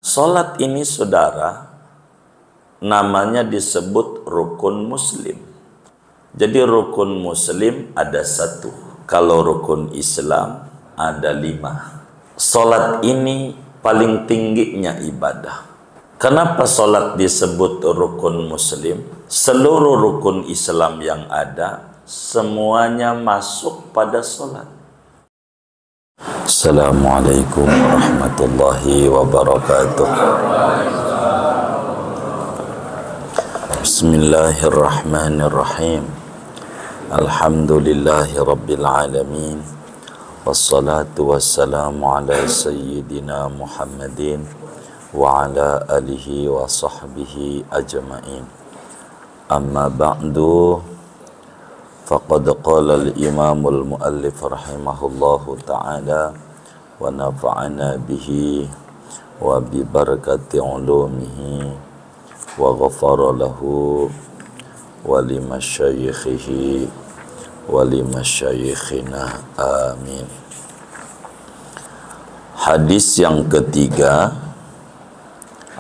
Salat ini saudara, namanya disebut rukun muslim. Jadi rukun muslim ada satu. Kalau rukun Islam ada 5. Salat ini paling tingginya ibadah. Kenapa salat disebut rukun muslim? Seluruh rukun Islam yang ada, semuanya masuk pada salat. Assalamualaikum warahmatullahi wabarakatuh. Bismillahirrahmanirrahim. Alhamdulillahi rabbil alamin. Wassalatu wassalamu ala sayyidina Muhammadin wa ala alihi wa sahbihi ajma'in. Amma ba'du, faqad qala al-imamul muallif rahimahullahu ta'ala wa nafa'ana bihi wa bi barakati ulumihi wa ghafara lahu wa limasyayikhihi wa limasyayikhina, amin. Hadis yang ketiga,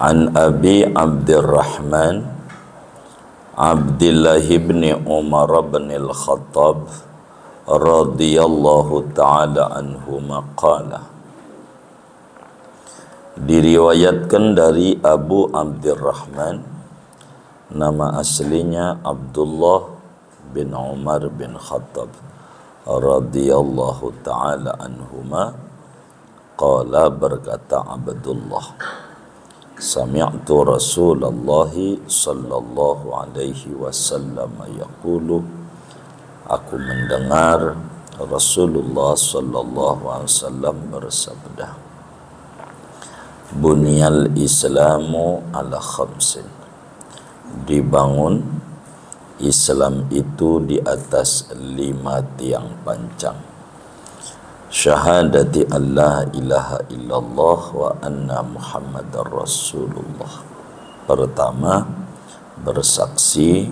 an Abi Abdurrahman Abdullah bin Umar bin al-Khattab radhiyallahu ta'ala anhuma qala, diriwayatkan dari Abu Abdurrahman, nama aslinya Abdullah bin Umar bin Khattab radhiyallahu ta'ala anhuma qala, berkata Abdullah, sami'tu Rasulullah sallallahu alaihi wasallam yaqulu, aku mendengar Rasulullah sallallahu alaihi wasallam bersabda, bunyal islamu ala khamsin, dibangun Islam itu di atas 5 tiang pancang. Syahadati Allah ilaha illallah wa anna Muhammadar Rasulullah. Pertama, bersaksi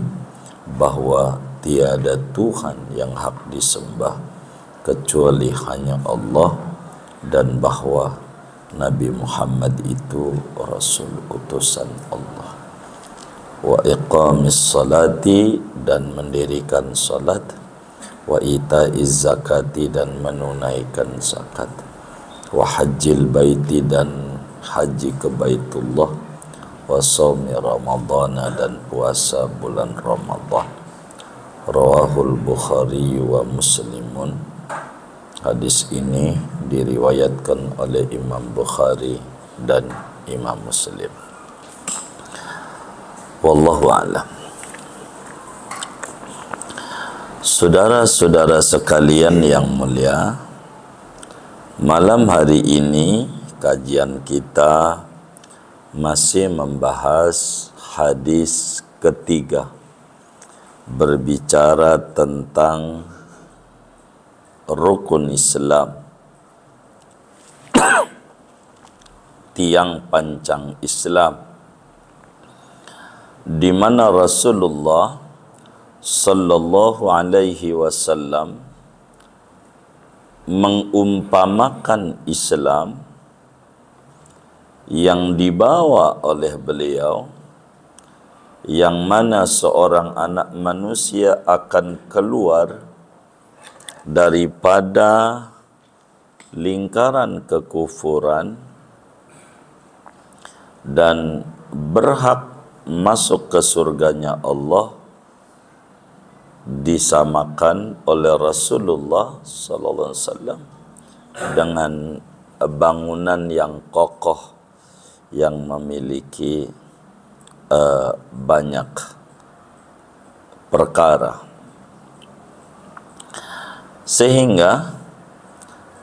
bahwa tiada Tuhan yang hak disembah kecuali hanya Allah, dan bahwa Nabi Muhammad itu Rasul utusan Allah. Wa iqamis salati, dan mendirikan salat. Wa ita'iz zakati, dan menunaikan zakat. Wa hajjil baiti, dan haji ke Baitullah. Wa shaumi ramadhana, dan puasa bulan Ramadan. Rawahul Bukhari wa Muslimun. Hadis ini diriwayatkan oleh Imam Bukhari dan Imam Muslim. Wallahu a'lam. Saudara-saudara sekalian yang mulia, malam hari ini kajian kita masih membahas hadis ketiga, berbicara tentang rukun Islam, tiang pancang Islam, di mana Rasulullah sallallahu alaihi wasallam mengumpamakan Islam yang dibawa oleh beliau, yang mana seorang anak manusia akan keluar daripada lingkaran kekufuran dan berhak masuk ke surganya Allah, disamakan oleh Rasulullah sallallahu alaihi wasallam dengan bangunan yang kokoh yang memiliki banyak perkara. Sehingga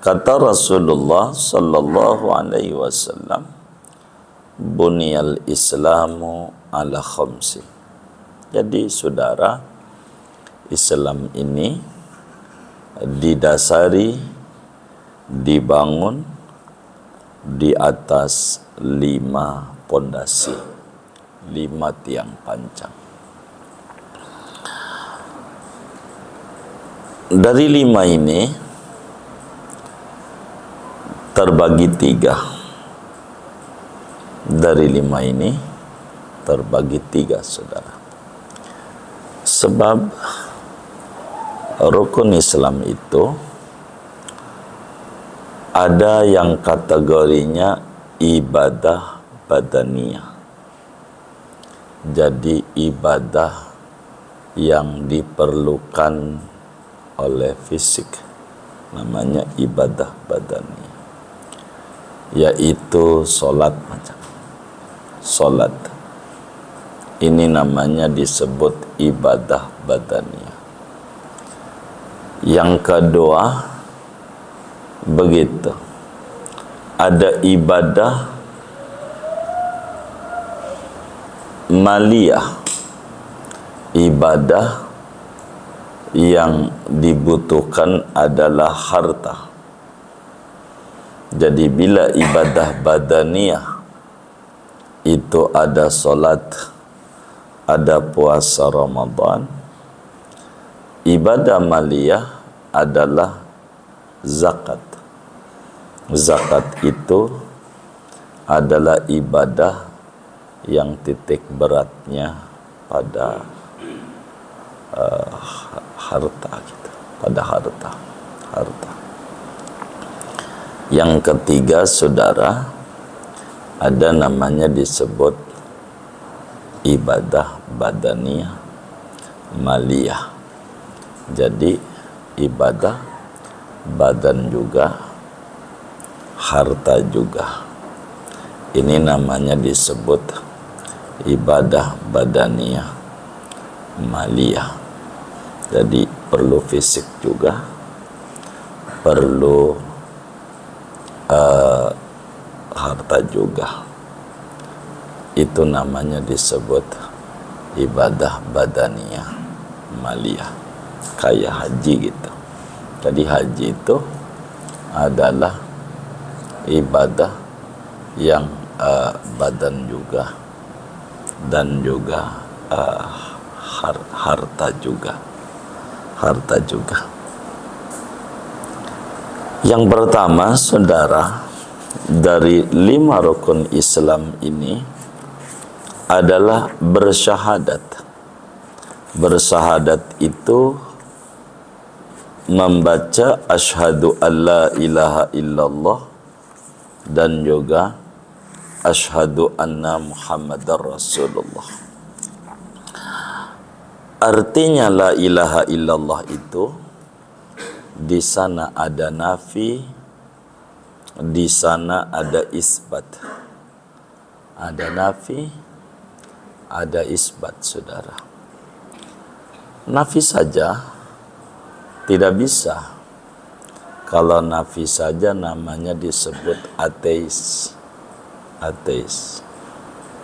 kata Rasulullah sallallahu alaihi wasallam, bunyal islamu ala khamsin. Jadi saudara, Islam ini didasari, dibangun di atas 5 pondasi, 5 tiang pancang. Dari 5 ini terbagi 3. dari 5 ini terbagi 3, saudara. Sebab rukun Islam itu ada yang kategorinya ibadah badaniyah. Jadi ibadah yang diperlukan oleh fisik, namanya ibadah badaniyah, yaitu sholat. Macam sholat ini namanya disebut ibadah badaniyah. Yang kedua begitu, ada ibadah maliyah, ibadah yang dibutuhkan adalah harta. Jadi bila ibadah badaniyah itu ada solat, ada puasa Ramadan, ibadah maliyah adalah zakat. Zakat itu adalah ibadah yang titik beratnya pada harta gitu, pada harta. Yang ketiga, saudara, ada namanya disebut ibadah badaniyah maliyah. Jadi ibadah badan juga, harta juga. Ini namanya disebut ibadah badaniyah maliyah. Jadi perlu fisik juga, perlu harta juga. Itu namanya disebut ibadah badaniyah maliyah, kayak haji gitu. Jadi haji itu adalah ibadah yang badan juga dan juga harta juga. Yang pertama, saudara, dari 5 rukun Islam ini adalah bersyahadat. Bersyahadat itu membaca asyhadu alla ilaha illallah dan juga asyhadu anna Muhammadar Rasulullah. Artinya la ilaha illallah itu di sana ada nafi, di sana ada isbat. Ada nafi, ada isbat, saudara. Nafi saja tidak bisa. Kalau nafi saja namanya disebut ateis. Ateis,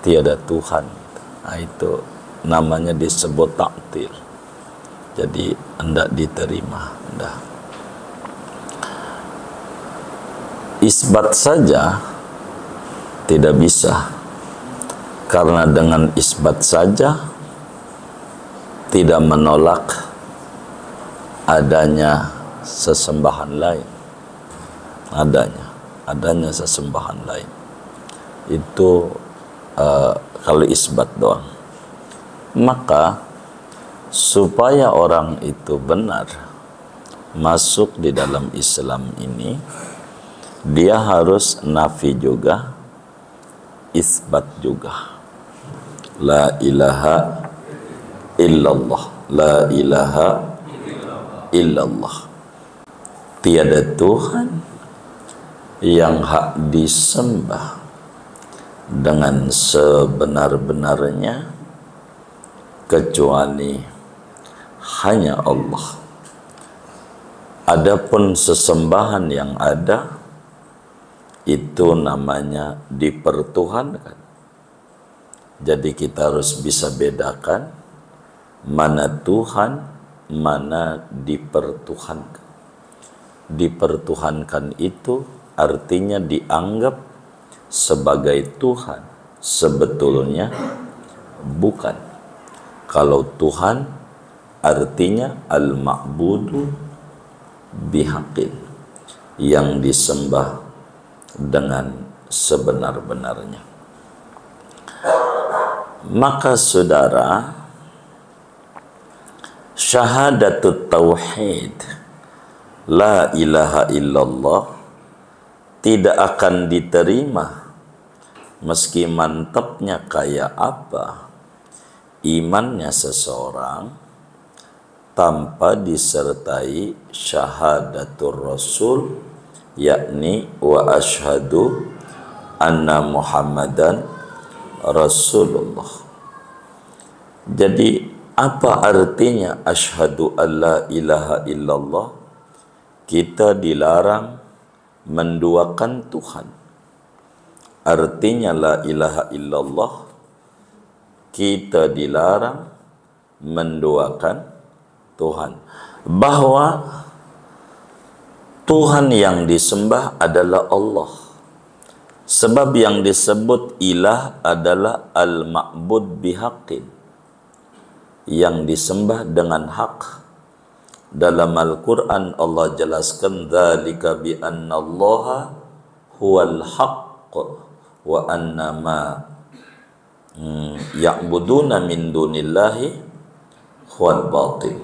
tiada Tuhan. Nah, itu namanya disebut taktil. Jadi hendak diterima, hendak. Isbat saja tidak bisa, karena dengan isbat saja tidak menolak adanya sesembahan lain. Adanya sesembahan lain. Itu kalau isbat doang. Maka supaya orang itu benar masuk di dalam Islam ini, dia harus nafi juga, isbat juga. La ilaha illallah, la ilaha illallah. Tiada Tuhan yang hak disembah dengan sebenar-benarnya kecuali hanya Allah. Adapun sesembahan yang ada itu namanya dipertuhankan. Jadi kita harus bisa bedakan mana Tuhan, mana dipertuhankan. Dipertuhankan itu artinya dianggap sebagai Tuhan, sebetulnya bukan. Kalau Tuhan artinya al-ma'budu bihaqin, yang disembah dengan sebenar-benarnya. Maka saudara, syahadatut tauhid, la ilaha illallah, tidak akan diterima meski mantapnya kayak apa imannya seseorang tanpa disertai syahadatul rasul, yakni wa asyhadu anna muhammadan rasulullah. Jadi apa artinya asyhadu alla ilaha illallah? Kita dilarang menduakan Tuhan. Artinya la ilaha illallah, kita dilarang menduakan Tuhan. Bahwa Tuhan yang disembah adalah Allah. Sebab yang disebut ilah adalah al-ma'bud bihaqqin, yang disembah dengan hak. Dalam Al-Quran Allah jelaskan, dzalika bi anna Allaha huwal haqq wa anna ma ya'buduna min dunillahi huwal batil.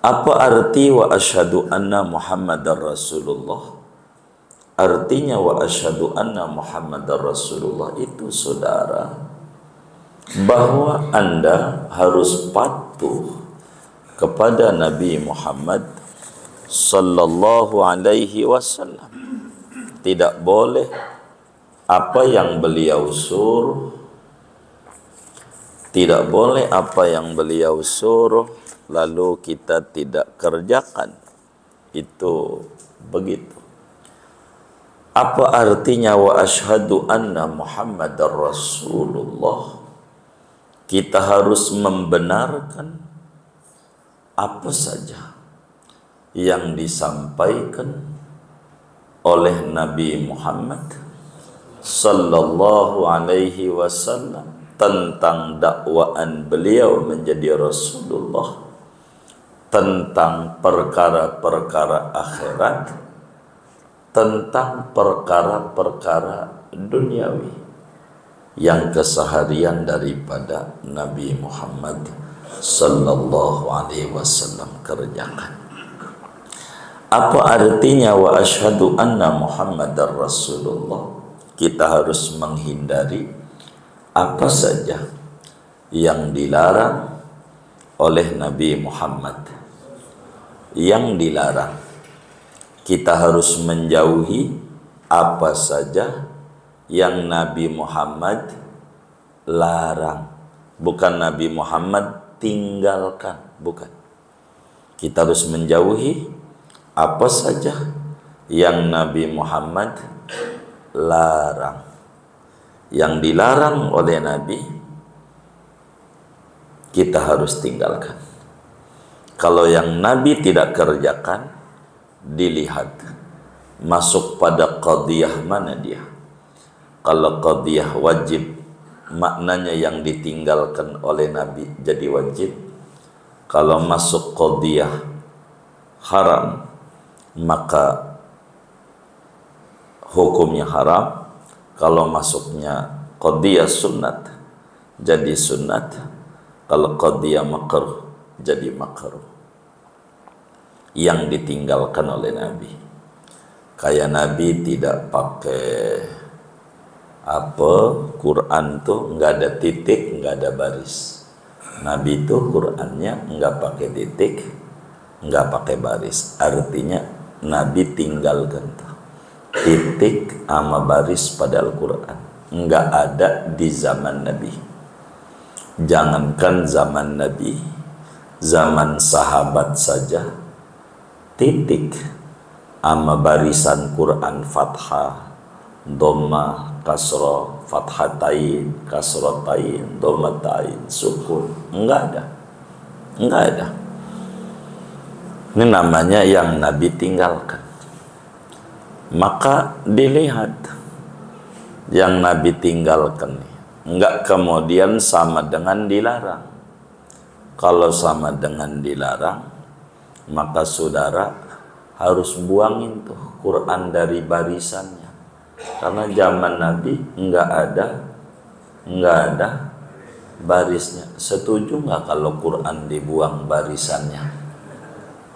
Apa arti wa asyhadu anna Muhammadar Rasulullah? Artinya wa asyhadu anna Muhammadar Rasulullah itu saudara, bahwa Anda harus patuh kepada Nabi Muhammad sallallahu alaihi wasallam. Tidak boleh apa yang beliau suruh, tidak boleh apa yang beliau suruh lalu kita tidak kerjakan. Itu begitu. Apa artinya wa asyhadu anna Muhammadar Rasulullah? Kita harus membenarkan apa saja yang disampaikan oleh Nabi Muhammad sallallahu alaihi wasallam tentang dakwaan beliau menjadi Rasulullah, tentang perkara-perkara akhirat, tentang perkara-perkara duniawi yang keseharian daripada Nabi Muhammad sallallahu alaihi wasallam kerjakan. Apa artinya wa asyhadu anna Muhammadar Rasulullah? Kita harus menghindari apa saja yang dilarang oleh Nabi Muhammad. Yang dilarang, kita harus menjauhi apa saja yang Nabi Muhammad larang. Bukan Nabi Muhammad tinggalkan, bukan. Kita harus menjauhi apa saja yang Nabi Muhammad larang. Yang dilarang oleh Nabi, kita harus tinggalkan. Kalau yang Nabi tidak kerjakan, dilihat masuk pada qadiyah mana dia. Kalau qadiyah wajib, maknanya yang ditinggalkan oleh Nabi jadi wajib. Kalau masuk qadiyah haram, maka hukumnya haram. Kalau masuknya qadiyah sunnat, jadi sunnat. Kalau qadiyah makruh, jadi makruh. Yang ditinggalkan oleh Nabi, kayak Nabi tidak pakai Quran tuh nggak ada titik, nggak ada baris. Nabi itu Qurannya nggak pakai titik, nggak pakai baris. Artinya Nabi tinggalkan tuh titik sama baris pada Al-Quran, nggak ada di zaman Nabi. Jangankan zaman Nabi, zaman sahabat saja titik sama barisan Quran fathah, dhammah, kasrah, fathatain, kasratain, dhammatain, sukun, enggak ada. Enggak ada. Ini namanya yang Nabi tinggalkan. Maka dilihat yang Nabi tinggalkan, enggak kemudian sama dengan dilarang. Kalau sama dengan dilarang, maka saudara harus buangin tuh Quran dari barisannya. Karena zaman Nabi enggak ada nggak ada barisnya. Setuju nggak kalau Quran dibuang barisannya?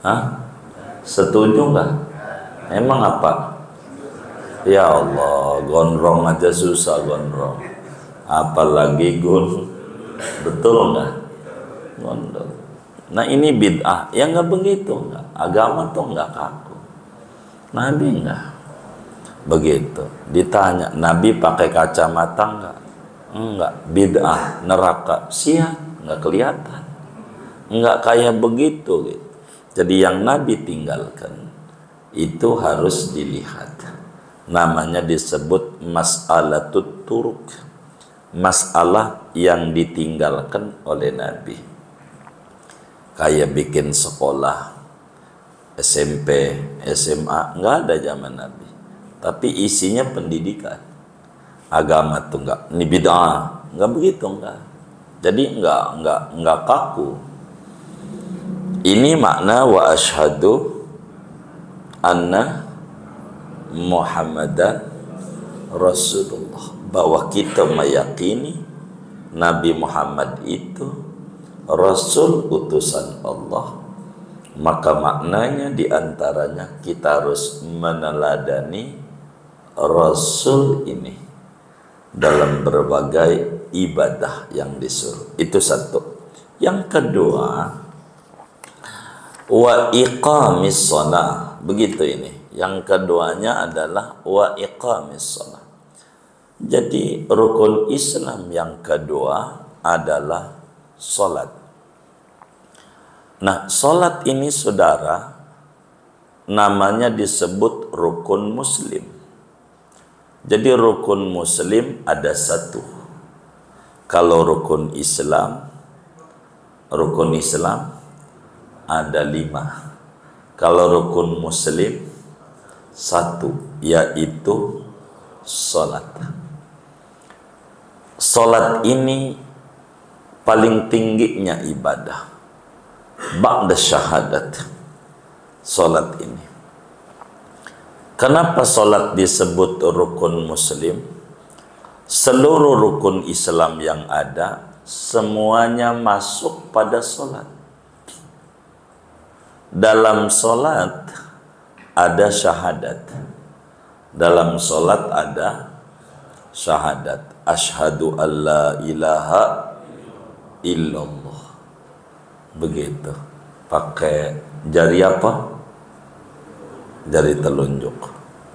Hah? Setuju nggak? Emang apa? Ya Allah, gondrong aja susah gondrong, apalagi betul nggak? Gondrong. Nah ini bid'ah, ya nggak begitu, nggak. Agama tuh nggak kaku. Nabi nggak begitu. Ditanya, Nabi pakai kacamata nggak? Enggak. Bid'ah, neraka, siang nggak kelihatan, nggak kayak begitu gitu. Jadi yang Nabi tinggalkan itu harus dilihat. Namanya disebut mas'alatut turuk, masalah yang ditinggalkan oleh Nabi. Kayak bikin sekolah SMP, SMA, nggak ada zaman Nabi, tapi isinya pendidikan agama tuh nggak, ini bid'ah, nggak begitu, nggak. Jadi nggak kaku. Ini makna wa asyhadu anna Muhammadan Rasulullah, bahwa kita meyakini Nabi Muhammad itu Rasul utusan Allah. Maka maknanya diantaranya kita harus meneladani Rasul ini dalam berbagai ibadah yang disuruh. Itu satu. Yang kedua, wa iqamis shalah. Begitu ini. Yang keduanya adalah wa iqamis shalah. Jadi rukun Islam yang kedua adalah salat. Nah, salat ini saudara namanya disebut rukun muslim. Jadi rukun muslim ada satu. Kalau rukun Islam ada 5. Kalau rukun muslim satu, yaitu salat. Salat ini paling tingginya ibadah ba'da syahadat. Salat ini, kenapa salat disebut rukun muslim? Seluruh rukun Islam yang ada semuanya masuk pada salat. Dalam salat ada syahadat. Dalam salat ada syahadat. Asyhadu alla ilaha illallah. Begitu. Pakai jari apa? Jari telunjuk.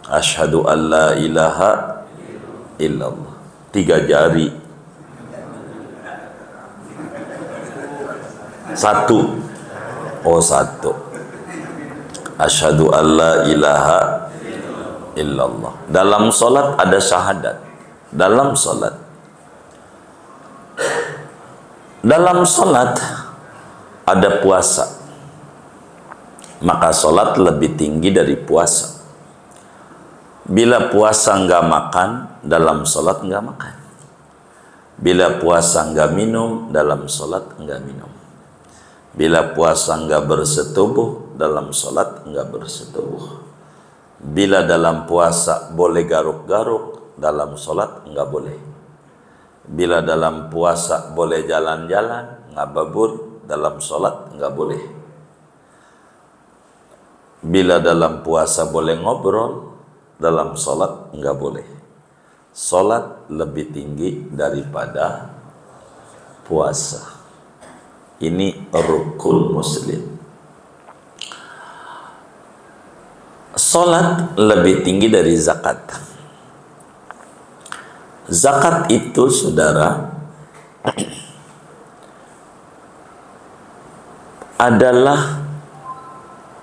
Asyhadu alla ilaha illallah. 3 jari. 1. Oh, 1. Asyhadu alla ilaha illallah. Dalam salat ada syahadat. Dalam salat ada puasa. Maka salat lebih tinggi dari puasa. Bila puasa enggak makan, dalam salat enggak makan. Bila puasa enggak minum, dalam salat enggak minum. Bila puasa enggak bersetubuh, dalam salat enggak bersetubuh. Bila dalam puasa boleh garuk-garuk, dalam salat enggak boleh. Bila dalam puasa boleh jalan-jalan, ngababur, dalam salat enggak boleh. Bila dalam puasa boleh ngobrol, dalam salat enggak boleh. Salat lebih tinggi daripada puasa. Ini rukun muslim. Salat lebih tinggi dari zakat. Zakat itu saudara adalah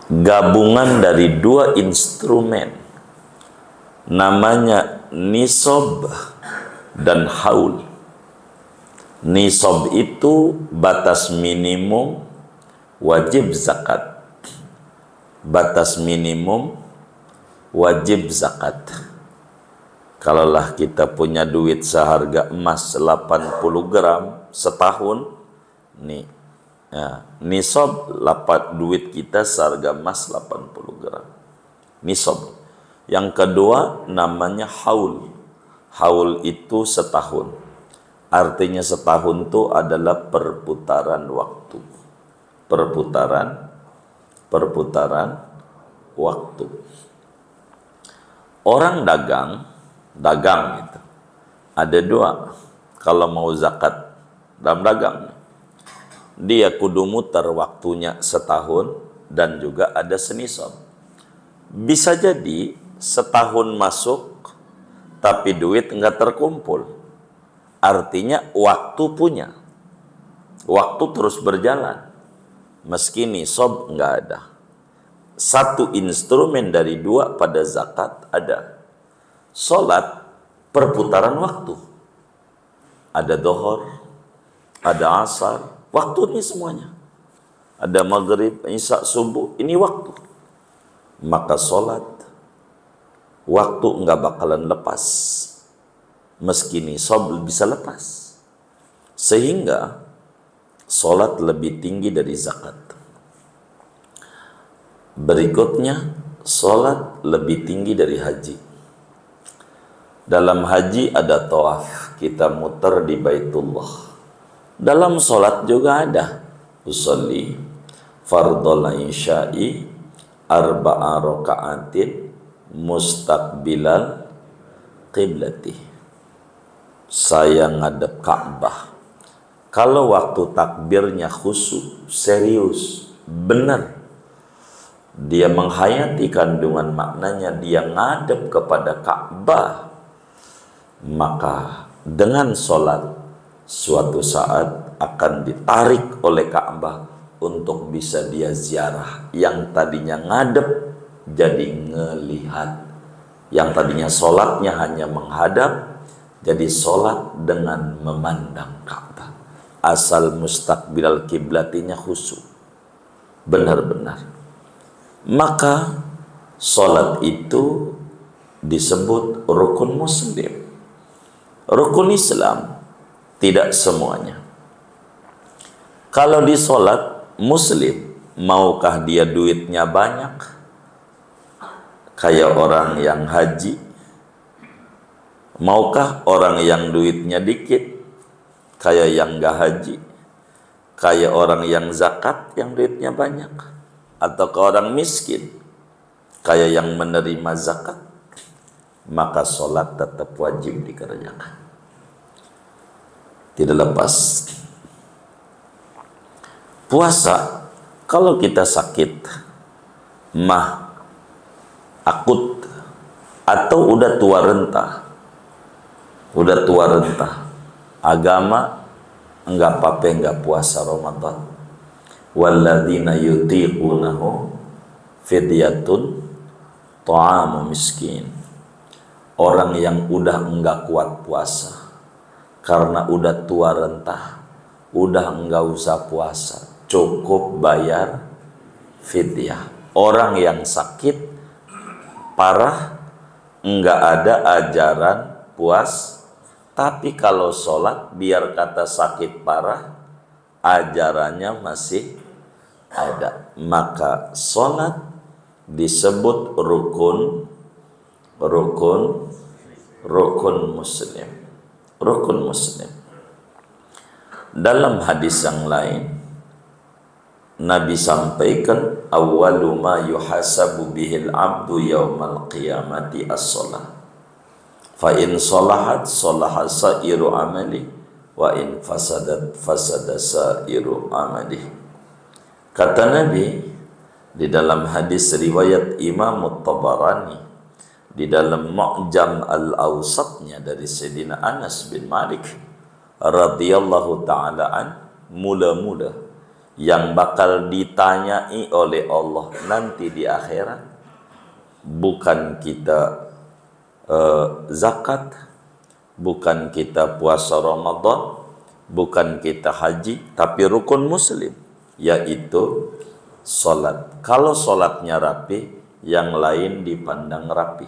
gabungan dari 2 instrumen, namanya nisab dan haul. Nisab itu batas minimum wajib zakat. Batas minimum wajib zakat. Kalaulah kita punya duit seharga emas 80 gram setahun, nih, ya, nisab duit kita seharga emas 80 gram. Nisab. Yang kedua namanya haul. Haul itu setahun. Artinya setahun itu adalah perputaran waktu. Perputaran waktu. Orang dagang itu ada dua. Kalau mau zakat dalam dagang, dia kudu muter waktunya setahun dan juga ada senisab. Bisa jadi setahun masuk tapi duit enggak terkumpul. Artinya waktu punya. Waktu terus berjalan. Meski nisab enggak ada. Satu instrumen dari dua pada zakat ada. Salat perputaran waktu. Ada dohor, ada asar, waktu ini semuanya. Ada maghrib, isya, subuh, ini waktu. Maka salat waktu enggak bakalan lepas. Meski nisab bisa lepas. Sehingga salat lebih tinggi dari zakat. Berikutnya, salat lebih tinggi dari haji. Dalam haji ada tawaf, kita muter di Baitullah. Dalam salat juga ada. Usolli fardhol isya'i arba'a raka'atin mustaqbilal qiblati. Saya ngadep Ka'bah. Kalau waktu takbirnya khusyuk, serius, benar, dia menghayati kandungan maknanya, dia ngadep kepada Ka'bah, maka dengan sholat suatu saat akan ditarik oleh Ka'bah untuk bisa dia ziarah. Yang tadinya ngadep jadi ngelihat, yang tadinya sholatnya hanya menghadap jadi sholat dengan memandang Ka'bah. Asal mustaqbilal kiblatinya khusyuk, benar-benar. Maka sholat itu disebut rukun muslim. Rukun Islam tidak semuanya. Kalau di sholat muslim, maukah dia duitnya banyak kayak orang yang haji? Maukah orang yang duitnya dikit kayak yang gak haji? Kayak orang yang zakat yang duitnya banyak? Atau ke orang miskin kayak yang menerima zakat? Maka sholat tetap wajib dikerjakan, tidak lepas. Puasa, kalau kita sakit mah akut atau udah tua renta, agama enggak apa-apa enggak puasa Ramadan. Walladzina yutiqunahu fidyatun ta'amu miskin. Orang yang udah enggak kuat puasa karena udah tua renta, udah enggak usah puasa, cukup bayar fidyah. Orang yang sakit parah enggak ada ajaran puas, tapi kalau sholat biar kata sakit parah ajarannya masih ada. Maka sholat disebut rukun muslim. Rukun muslim. Dalam hadis yang lain Nabi sampaikan, awwalu ma yuhasabu bihil abdu yaumal qiyamati as-shalah. Fa in salahat salaha sa'iru amali wa in fasadat fasada sa'iru amali. Kata Nabi di dalam hadis riwayat Imam At-Tabarani di dalam Mu'jam Al-Awsatnya dari Sayyidina Anas bin Malik radhiyallahu ta'ala an, mula-mula yang bakal ditanyai oleh Allah nanti di akhirat bukan kita zakat, bukan kita puasa Ramadan, bukan kita haji, tapi rukun muslim, yaitu sholat. Kalau sholatnya rapi, yang lain dipandang rapi.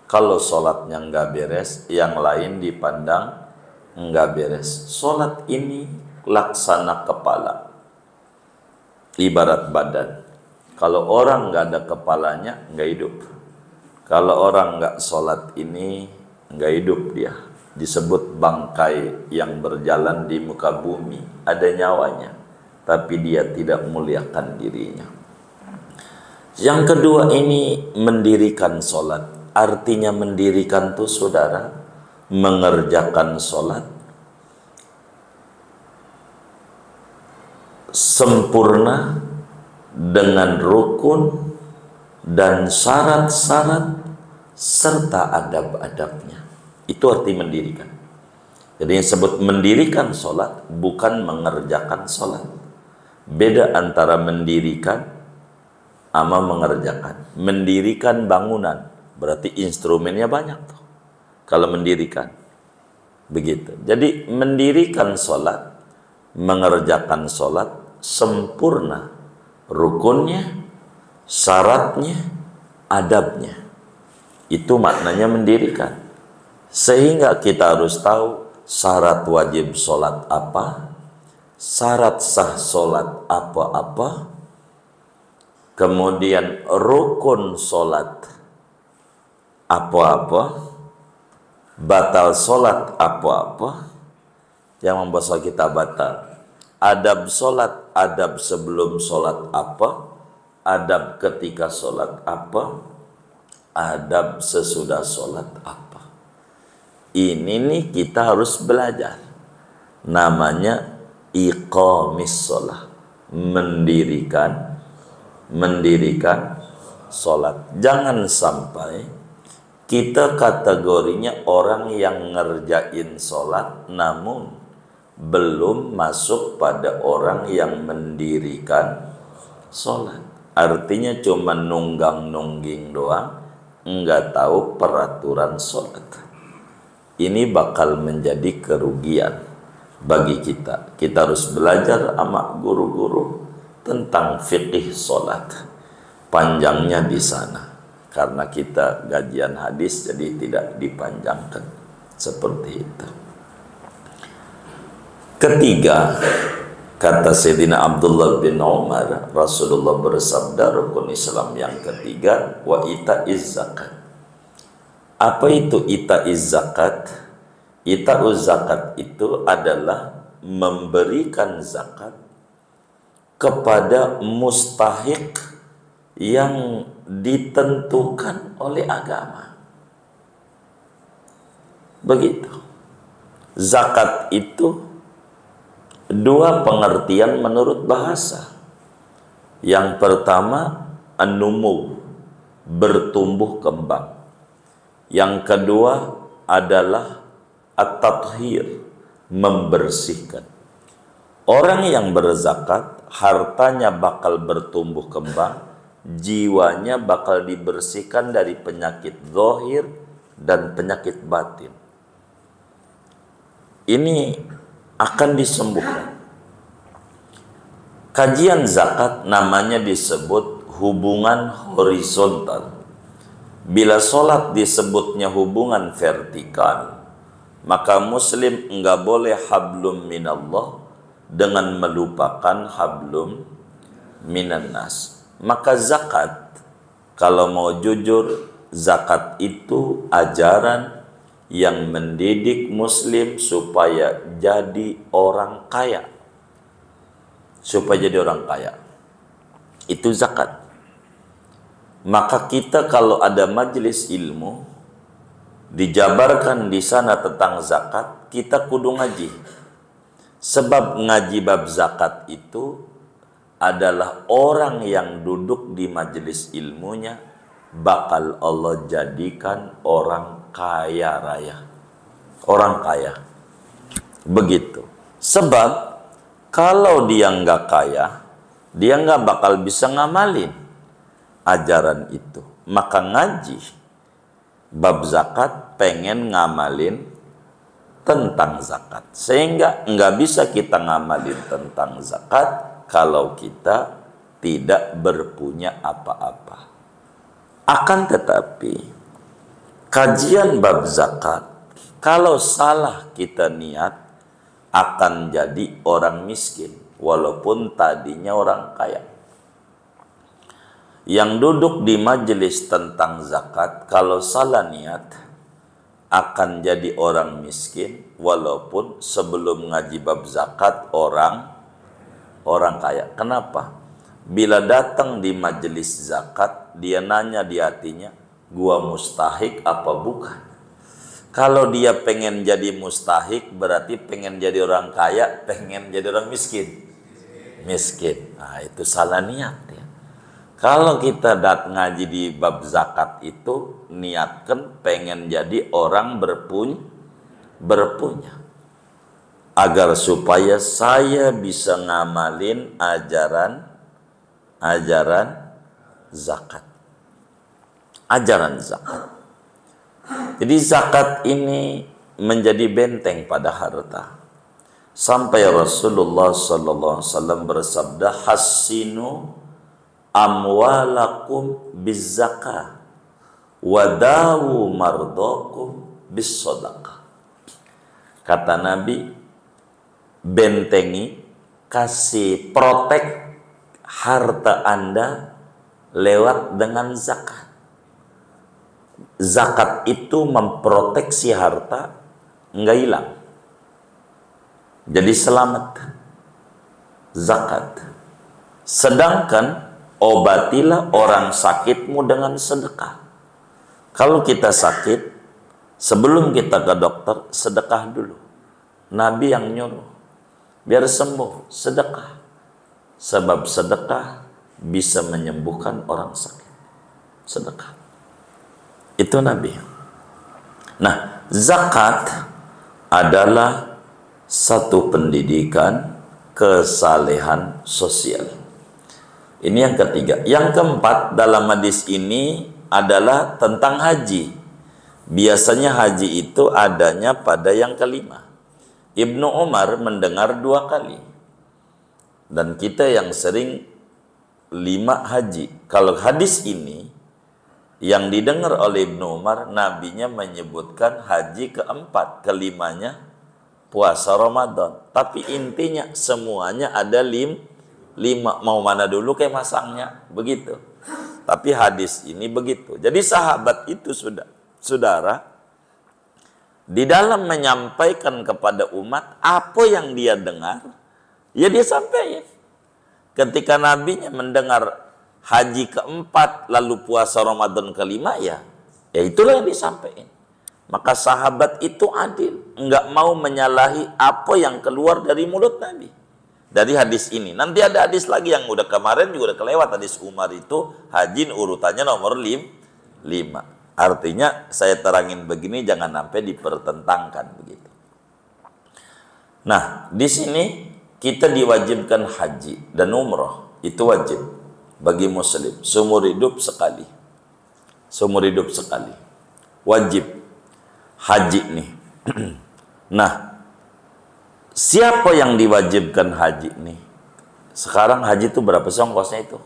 Kalau sholatnya enggak beres, yang lain dipandang enggak beres. Sholat ini laksana kepala, ibarat badan. Kalau orang enggak ada kepalanya, enggak hidup. Kalau orang enggak sholat ini, enggak hidup dia. disebut bangkai yang berjalan di muka bumi, ada nyawanya, tapi dia tidak muliakan dirinya. Yang kedua ini mendirikan sholat. Artinya mendirikan tuh saudara, mengerjakan sholat sempurna dengan rukun dan syarat-syarat serta adab-adabnya. Itu arti mendirikan. Jadi yang disebut mendirikan sholat bukan mengerjakan sholat. Beda antara mendirikan sama mengerjakan. Mendirikan bangunan berarti instrumennya banyak tuh. Kalau mendirikan begitu. Jadi mendirikan sholat, mengerjakan sholat sempurna, rukunnya, syaratnya, adabnya. Itu maknanya mendirikan. Sehingga kita harus tahu syarat wajib sholat apa, syarat sah sholat apa-apa, kemudian rukun sholat apa-apa, batal sholat apa-apa yang membuat sholat kita batal, adab sholat, adab sebelum sholat apa, adab ketika sholat apa, adab sesudah sholat apa. Ini nih kita harus belajar. Namanya iqamis sholat, mendirikan sholat. Jangan sampai kita kategorinya orang yang ngerjain sholat namun belum masuk pada orang yang mendirikan sholat. Artinya cuma nunggang-nungging doang, enggak tahu peraturan sholat. Ini bakal menjadi kerugian bagi kita. Kita harus belajar sama guru-guru tentang fikih sholat. Panjangnya di sana. Karena kita gajian hadis jadi tidak dipanjangkan. Seperti itu. Ketiga, kata Sayyidina Abdullah bin Umar, Rasulullah bersabda rukun Islam yang ketiga, wa ita'iz zakat. Apa itu ita'iz zakat? Ita'uz zakat itu adalah memberikan zakat kepada mustahik yang ditentukan oleh agama. Begitu. Zakat itu dua pengertian menurut bahasa. Yang pertama, an-numu, bertumbuh kembang. Yang kedua adalah at-tathhir, membersihkan. Orang yang berzakat, hartanya bakal bertumbuh kembang, jiwanya bakal dibersihkan dari penyakit zahir dan penyakit batin. Ini akan disembuhkan. Kajian zakat namanya disebut hubungan horizontal. Bila sholat disebutnya hubungan vertikal, maka muslim enggak boleh hablum minallah dengan melupakan hablum minannas. Maka zakat, kalau mau jujur, zakat itu ajaran yang mendidik muslim supaya jadi orang kaya. Supaya jadi orang kaya. Itu zakat. Maka kita kalau ada majelis ilmu, dijabarkan di sana tentang zakat, kita kudu ngaji. Sebab ngaji bab zakat itu adalah orang yang duduk di majelis ilmunya bakal Allah jadikan orang kaya raya. Orang kaya. Begitu. Sebab kalau dia nggak kaya, dia nggak bakal bisa ngamalin ajaran itu. Maka ngaji bab zakat pengen ngamalin tentang zakat. Sehingga nggak bisa kita ngamalin tentang zakat kalau kita tidak berpunya apa-apa. Akan tetapi kajian bab zakat, kalau salah kita niat, akan jadi orang miskin walaupun tadinya orang kaya. Yang duduk di majelis tentang zakat, kalau salah niat, akan jadi orang miskin walaupun sebelum ngaji bab zakat orang kaya. Kenapa? Bila datang di majelis zakat, dia nanya di hatinya, gua mustahik apa bukan? Kalau dia pengen jadi mustahik, berarti pengen jadi orang kaya, pengen jadi orang miskin. Miskin. Nah, itu salah niat ya. Kalau kita ngaji di bab zakat itu, niatkan pengen jadi orang berpunya. Agar supaya saya bisa ngamalin ajaran zakat. Ajaran zakat. Jadi zakat ini menjadi benteng pada harta. Sampai Rasulullah sallallahu alaihi wasallam bersabda, "Hassinu amwalakum bizzakah wadawu mardakum bissadaqah." Kata Nabi, bentengi, kasih protek harta Anda lewat dengan zakat. Zakat itu memproteksi harta, enggak hilang. Jadi selamat. Zakat. Sedangkan obatilah orang sakitmu dengan sedekah. Kalau kita sakit, sebelum kita ke dokter, sedekah dulu. Nabi yang nyuruh. Biar sembuh, sedekah. Sebab sedekah bisa menyembuhkan orang sakit. Sedekah. Itu Nabi. Nah, zakat adalah satu pendidikan kesalehan sosial. Ini yang ketiga. Yang keempat dalam hadis ini adalah tentang haji. Biasanya haji itu adanya pada yang kelima. Ibnu Umar mendengar 2 kali. Dan kita yang sering 5 haji. Kalau hadis ini yang didengar oleh Ibnu Umar, nabinya menyebutkan haji keempat, kelimanya puasa Ramadan. Tapi intinya semuanya ada 5. Mau mana dulu kayak masangnya, begitu. Tapi hadis ini begitu. Jadi sahabat itu saudara, di dalam menyampaikan kepada umat apa yang dia dengar, ya dia sampaikan. Ketika nabinya mendengar haji keempat lalu puasa Ramadan kelima, ya itulah yang disampaikan. Maka sahabat itu adil, enggak mau menyalahi apa yang keluar dari mulut Nabi. Dari hadis ini. Nanti ada hadis lagi yang udah kemarin juga udah kelewat, hadis Umar itu haji urutannya nomor 5. Artinya saya terangin begini jangan sampai dipertentangkan begitu. Nah, di sini kita diwajibkan haji dan umroh, itu wajib bagi muslim seumur hidup sekali. Seumur hidup sekali. Wajib haji nih. Nah, siapa yang diwajibkan haji nih? Sekarang haji itu berapa sih ongkosnya itu?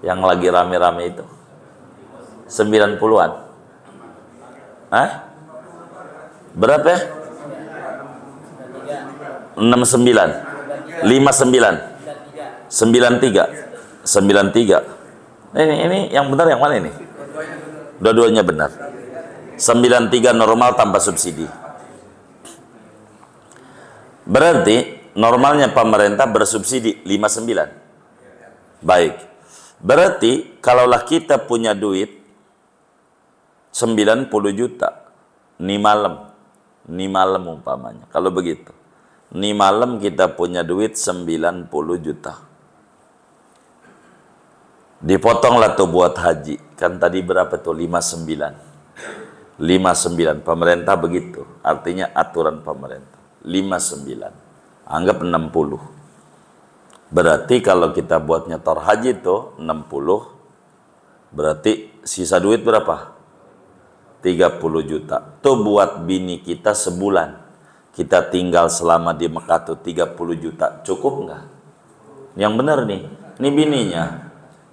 Yang lagi rame-rame itu 90-an. Hah? Berapa ya? 69 59 93. Ini yang benar yang mana ini? Dua-duanya benar. 93 normal tanpa subsidi. Berarti normalnya pemerintah bersubsidi 59. Baik. Berarti kalaulah kita punya duit 90 juta nih malam umpamanya. Kalau begitu, nih malam kita punya duit 90 juta. Dipotonglah tuh buat haji. Kan tadi berapa tuh? 59. Pemerintah begitu. Artinya aturan pemerintah. 59. Anggap 60. Berarti kalau kita buat nyetor haji itu 60. Berarti sisa duit berapa? 30 juta. Tuh buat bini kita sebulan. Kita tinggal selama di Mekah tuh 30 juta. Cukup nggak? Yang benar nih. Ini bininya.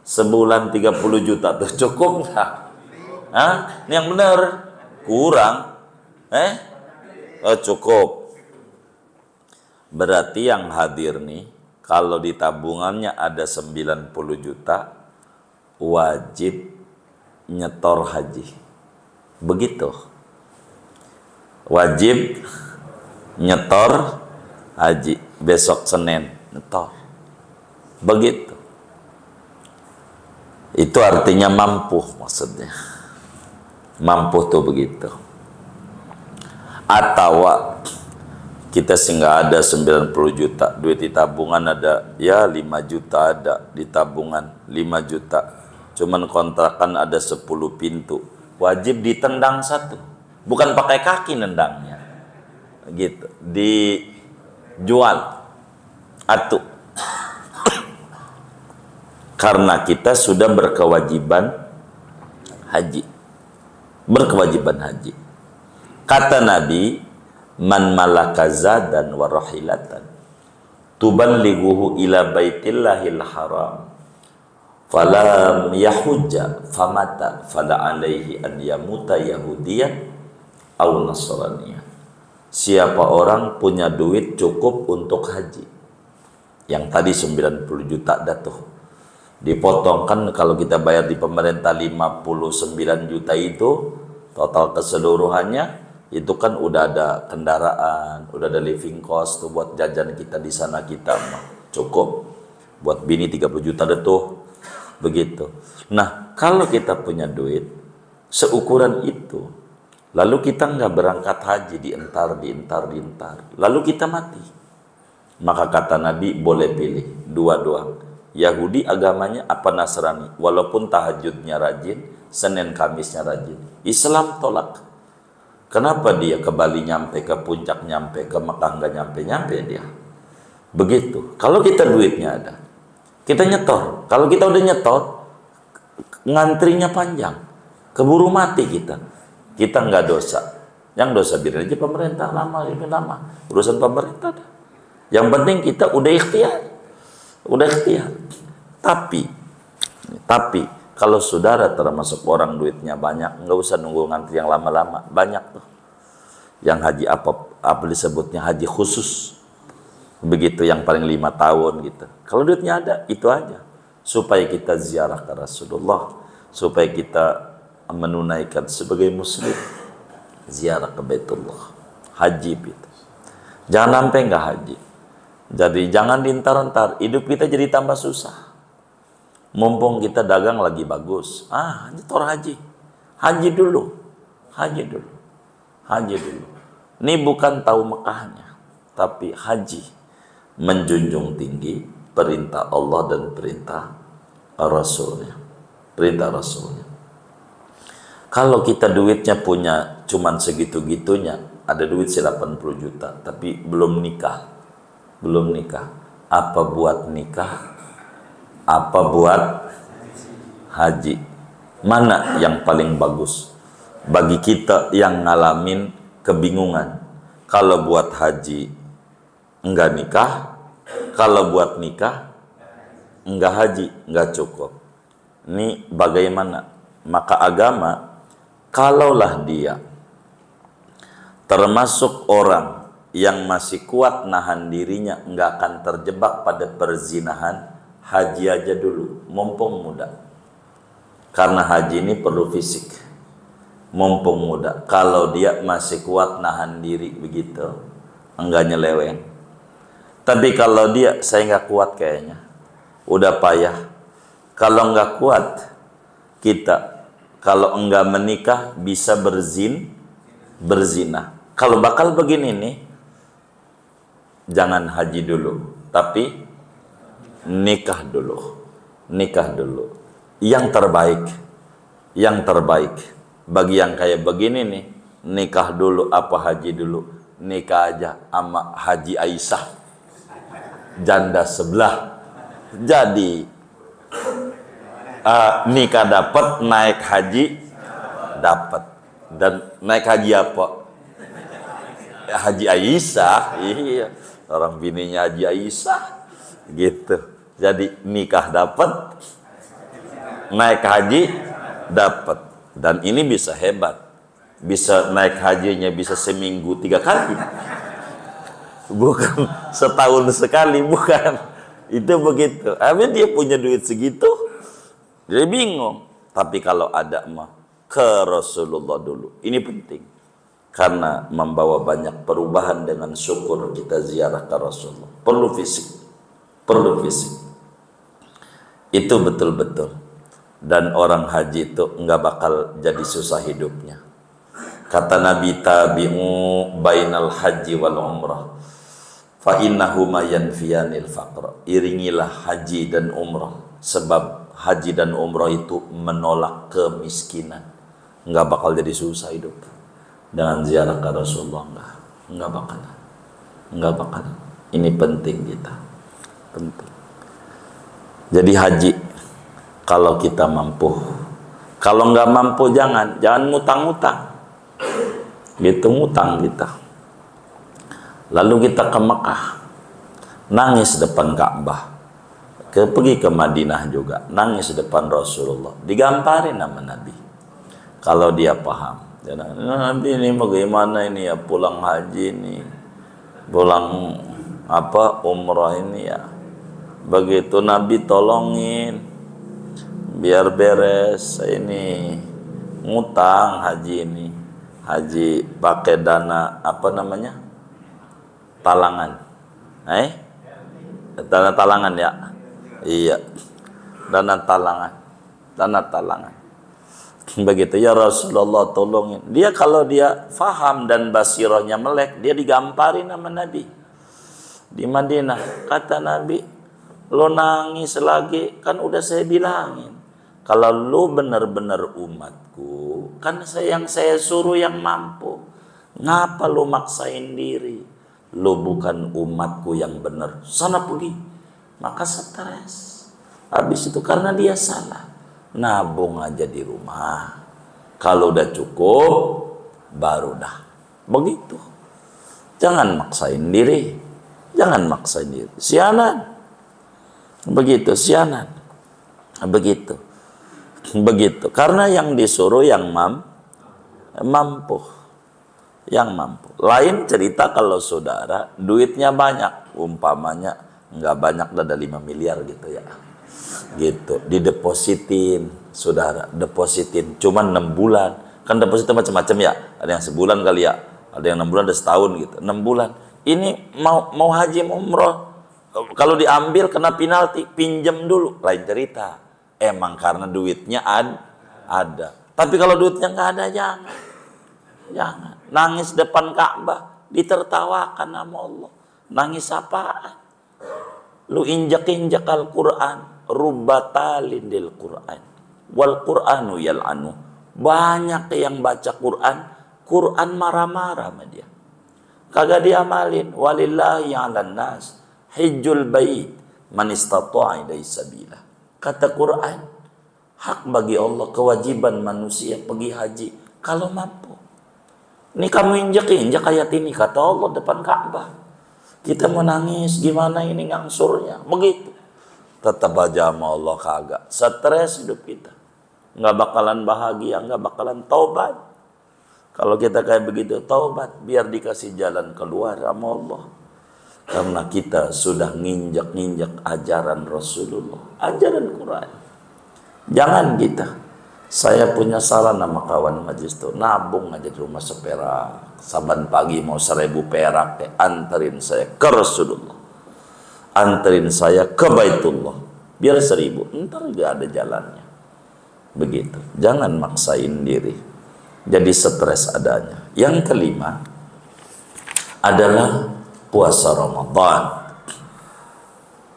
Sebulan 30 juta tuh cukup nggak? Hah? Ini yang benar. Kurang. Cukup. Berarti yang hadir nih, kalau di tabungannya ada 90 juta, wajib nyetor haji. Begitu. wajib nyetor haji, besok Senin nyetor. Begitu. Itu artinya mampu, maksudnya. Mampu tuh begitu. Atau kita sih nggak ada 90 juta, duit di tabungan ada ya 5 juta ada di tabungan 5 juta. Cuman kontrakan ada 10 pintu. Wajib ditendang satu. Bukan pakai kaki nendangnya. Gitu. Dijual. Atu. Karena kita sudah berkewajiban haji. Berkewajiban haji. Kata Nabi, man malaka zadan wa rahilatan tuballighuhu ila baitillahil haram falam yahujja famata fala alaihi an yamuta yahudiyan aw nasraniyan. Siapa orang punya duit cukup untuk haji, yang tadi 90 juta dah tuh dipotong, kan kalau kita bayar di pemerintah 59 juta itu total keseluruhannya, itu kan udah ada kendaraan, udah ada living cost tuh buat jajan kita di sana, kita mah cukup buat bini 30 juta deh tuh, begitu. Nah, kalau kita punya duit seukuran itu, lalu kita nggak berangkat haji, dientar, lalu kita mati, maka kata Nabi boleh pilih dua doang. Yahudi agamanya apa Nasrani, walaupun tahajudnya rajin, Senin Kamisnya rajin. Islam tolak. Kenapa dia ke Bali nyampe, ke puncak nyampe, ke Mekah nggak nyampe dia. Begitu. Kalau kita duitnya ada, kita nyetor. Kalau kita udah nyetor, ngantrinya panjang, keburu mati kita. Kita nggak dosa. Yang dosa biar aja pemerintah, lama urusan pemerintah dah. Yang penting kita udah ikhtiar. Tapi kalau saudara termasuk orang duitnya banyak, nggak usah nunggu ngantri yang lama-lama. Banyak tuh yang haji apa disebutnya haji khusus, begitu, yang paling 5 tahun gitu. Kalau duitnya ada, itu aja, supaya kita ziarah ke Rasulullah, supaya kita menunaikan sebagai muslim ziarah ke Baitullah, haji itu. Jangan sampai nggak haji. Jadi jangan diintar-entar, hidup kita jadi tambah susah. Mumpung kita dagang lagi bagus, nyetor haji. Haji dulu. Ini bukan tahu Mekahnya, tapi haji menjunjung tinggi perintah Allah dan perintah Rasulnya. Kalau kita duitnya punya cuman segitu-gitunya, ada duit 80 juta, tapi belum nikah. Apa buat nikah? Apa buat haji? Mana yang paling bagus? Bagi kita yang ngalamin kebingungan, kalau buat haji enggak nikah, kalau buat nikah enggak haji, enggak cukup. Ini bagaimana? Maka agama, kalaulah dia termasuk orang yang masih kuat nahan dirinya, enggak akan terjebak pada perzinahan, haji aja dulu, mumpung muda. Karena haji ini perlu fisik, mumpung muda. Kalau dia masih kuat nahan diri begitu, enggak nyeleweng. Tapi kalau dia, saya nggak kuat kayaknya, udah payah. Kalau nggak kuat, kita kalau enggak menikah bisa berzina. Kalau bakal begini nih, jangan haji dulu, tapi nikah dulu. Yang terbaik bagi yang kayak begini nih, nikah dulu apa haji dulu? Nikah aja sama Haji Aisyah, janda sebelah. Jadi nikah dapat, naik haji dapat. Dan naik haji apa? Haji Aisyah. Iya, orang bininya Haji Aisyah gitu. Jadi nikah dapat, naik haji dapat. Dan ini bisa hebat, bisa naik hajinya bisa seminggu 3 kali, bukan setahun sekali, bukan. Itu begitu. Tapi dia punya duit segitu, dia bingung. Tapi kalau ada mah ke Rasulullah dulu. Ini penting. karena membawa banyak perubahan dengan syukur kita ziarah ke Rasulullah. Perlu fisik. Itu betul-betul. Dan orang haji itu enggak bakal jadi susah hidupnya. Kata Nabi, tabi'u bainal haji wal umrah fa innahuma yanfiyanil faqra. Iringilah haji dan umrah, sebab haji dan umrah itu menolak kemiskinan. Enggak bakal jadi susah hidup dengan ziarah ke Rasulullah. Enggak bakal. Ini penting kita. Penting. Jadi haji kalau kita mampu. Kalau enggak mampu jangan ngutang-ngutang. Gitu ngutang kita. Lalu kita ke Mekah, nangis depan Ka'bah. Pergi ke Madinah juga, nangis depan Rasulullah. Digamparin nama Nabi. Kalau dia paham. Nabi ini bagaimana ini ya, pulang haji ini, pulang umrah ini ya. Begitu Nabi tolongin biar beres ini ngutang haji ini. Haji pakai dana talangan. Dana talangan ya. Iya. Dana talangan. Begitu ya Rasulullah tolongin. Dia kalau dia faham dan basirahnya melek, dia digamparin sama Nabi. Di Madinah kata Nabi, lo nangis lagi, kan udah saya bilangin. Kalau lo benar-benar umatku, kan yang saya suruh yang mampu. Ngapa lo maksain diri? Lo bukan umatku yang benar. Sana pergi. Maka stres. Habis itu karena dia salah. Nabung aja di rumah. Kalau udah cukup, baru dah. Begitu. Jangan maksain diri. Sianan. Begitu, sianan. Begitu. Karena yang disuruh yang mampu. Lain cerita kalau saudara duitnya banyak, umpamanya nggak banyak, ada 5 miliar gitu ya. Gitu, didepositin, saudara, cuman 6 bulan. Kan depositnya macam-macam ya. Ada yang sebulan kali ya, ada yang 6 bulan, ada setahun gitu. 6 bulan. Ini mau haji mau umroh, kalau diambil kena penalti, pinjam dulu, lain cerita. Emang karena duitnya ada. Tapi kalau duitnya nggak ada, jangan. Nangis depan Ka'bah, ditertawakan sama Allah. Nangis apaan? Lu injak-injak Al-Quran. Rubatalin dil Quran. Wal Quranu yal'anu. Banyak yang baca Quran marah-marah sama dia. Kagak diamalin. Walillahi 'alan nas hijjul bait man istata'a ilaihi sabila. Kata Quran, hak bagi Allah, kewajiban manusia pergi haji kalau mampu. Ini kamu injak-injak ayat ini, kata Allah depan Ka'bah. Kita mau nangis, gimana ini ngangsurnya? Begitu. Tetap aja sama Allah kagak. Stres hidup kita. Nggak bakalan bahagia, nggak bakalan taubat. Kalau kita kayak begitu, taubat. Biar dikasih jalan keluar sama Allah. Karena kita sudah nginjak-nginjak ajaran Rasulullah, ajaran Quran. Jangan kita. Saya punya saran sama kawan majlis tuh, nabung aja di rumah seperak. Saban pagi mau 1000 perak, anterin saya ke Rasulullah, anterin saya ke Baitullah, biar 1000, ntar gak ada jalannya. Begitu. Jangan maksain diri. Jadi stres adanya. Yang kelima adalah puasa Ramadan.